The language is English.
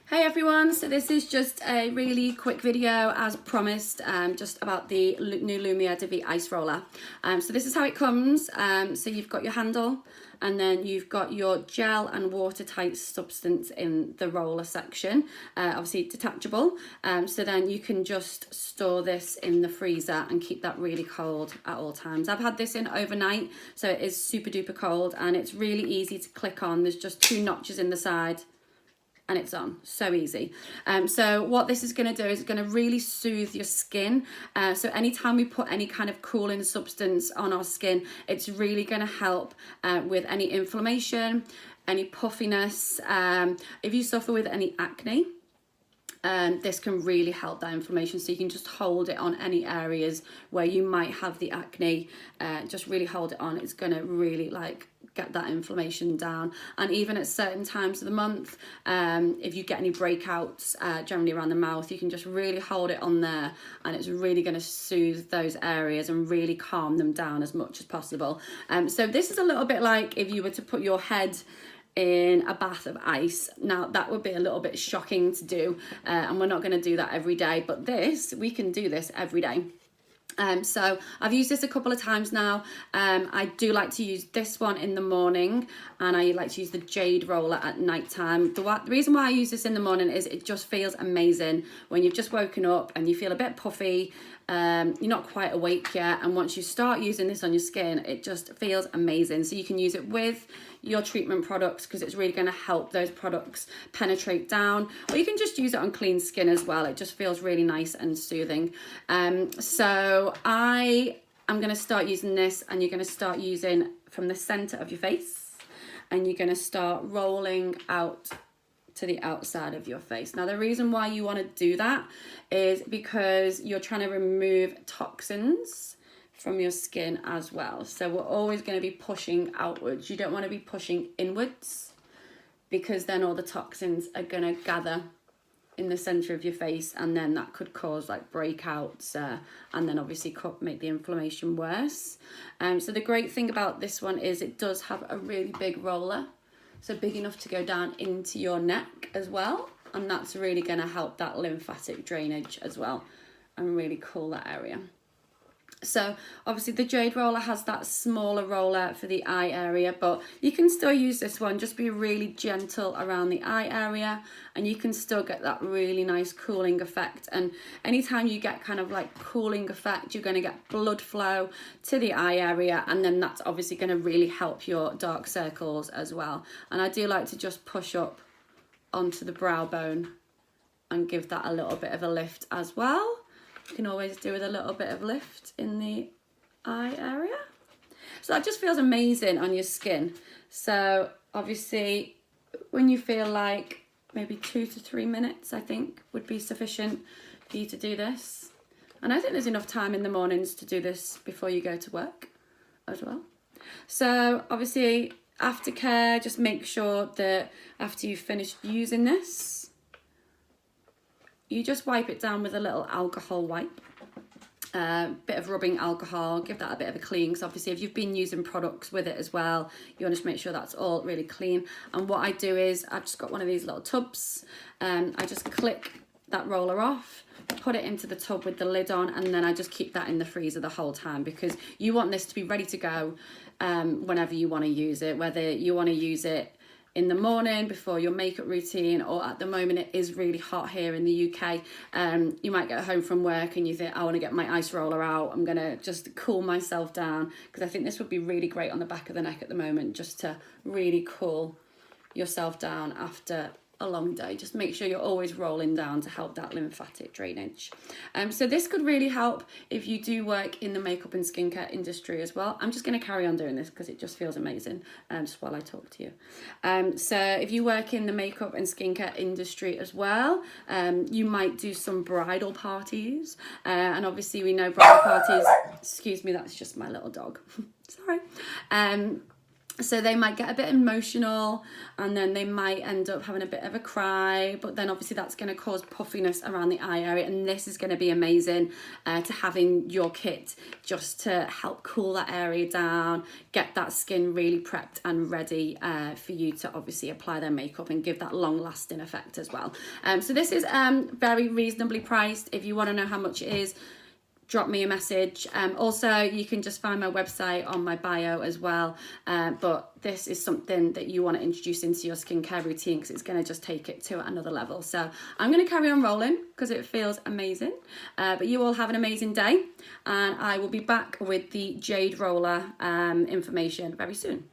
Hey everyone, so this is just a really quick video as promised, just about the new Lumiere Ice Roller. So this is how it comes. So you've got your handle and then you've got your gel and watertight substance in the roller section, obviously detachable. So then you can just store this in the freezer and keep that really cold at all times. I've had this in overnight, so it is super duper cold and it's really easy to click on. There's just two notches in the side and it's on, so easy. So what this is going to do is going to really soothe your skin. So anytime we put any kind of cooling substance on our skin, it's really going to help with any inflammation, any puffiness. If you suffer with any acne, this can really help that inflammation, so you can just hold it on any areas where you might have the acne. Just really hold it on. It's going to really get that inflammation down. And even at certain times of the month, if you get any breakouts generally around the mouth, you can just really hold it on there and it's really going to soothe those areas and really calm them down as much as possible. So this is a little bit like if you were to put your head in a bath of ice. Now that would be a little bit shocking to do, and we're not going to do that every day, but we can do this every day. So I've used this a couple of times now. I do like to use this one in the morning, and I like to use the jade roller at night time. The reason why I use this in the morning is it just feels amazing when you've just woken up and you feel a bit puffy. You're not quite awake yet, and once you start using this on your skin, it just feels amazing. So you can use it with your treatment products because it's really going to help those products penetrate down, or you can just use it on clean skin as well. It just feels really nice and soothing. So I am going to start using this, and you're going to start using from the center of your face, and you're going to start rolling out to the outside of your face. Now the reason why you want to do that is because you're trying to remove toxins from your skin as well. So we're always going to be pushing outwards. You don't want to be pushing inwards, because then all the toxins are going to gather in the center of your face, and then that could cause breakouts, and then obviously make the inflammation worse. So the great thing about this one is it does have a really big roller, so big enough to go down into your neck as well, and that's really going to help that lymphatic drainage as well and really cool that area. So obviously the jade roller has that smaller roller for the eye area, but you can still use this one. Just be really gentle around the eye area and you can still get that really nice cooling effect. And anytime you get kind of cooling effect, you're going to get blood flow to the eye area, and then that's obviously going to really help your dark circles as well. And I do like to just push up onto the brow bone and give that a little bit of a lift as well. You can always do with a little bit of lift in the eye area. So that just feels amazing on your skin. So obviously when you feel like maybe 2 to 3 minutes, I think would be sufficient for you to do this. And I think there's enough time in the mornings to do this before you go to work as well. So obviously aftercare, just make sure that after you've finished using this, you just wipe it down with a little alcohol wipe, bit of rubbing alcohol, give that a bit of a clean, because obviously if you've been using products with it as well, you want to make sure that's all really clean. And what I do is I've just got one of these little tubs, I just click that roller off, put it into the tub with the lid on, and then I just keep that in the freezer the whole time, because you want this to be ready to go whenever you want to use it, whether you want to use it in the morning before your makeup routine, or at the moment it is really hot here in the UK. You might get home from work and you think, I want to get my ice roller out, I'm going to just cool myself down, because I think this would be really great on the back of the neck at the moment, just to really cool yourself down after a long day. Just make sure you're always rolling down to help that lymphatic drainage. So this could really help if you do work in the makeup and skincare industry as well. I'm just going to carry on doing this because it just feels amazing, just while I talk to you. So if you work in the makeup and skincare industry as well, you might do some bridal parties, and obviously we know bridal parties, excuse me, that's just my little dog, sorry. So they might get a bit emotional, and then they might end up having a bit of a cry, but then obviously that's going to cause puffiness around the eye area, and this is going to be amazing to having your kit just to help cool that area down, get that skin really prepped and ready for you to obviously apply their makeup and give that long lasting effect as well. So this is very reasonably priced. If you want to know how much it is, drop me a message. Also, you can just find my website on my bio as well. But this is something that you want to introduce into your skincare routine, because it's going to just take it to another level. So I'm going to carry on rolling because it feels amazing. But you all have an amazing day, and I will be back with the Jade Roller information very soon.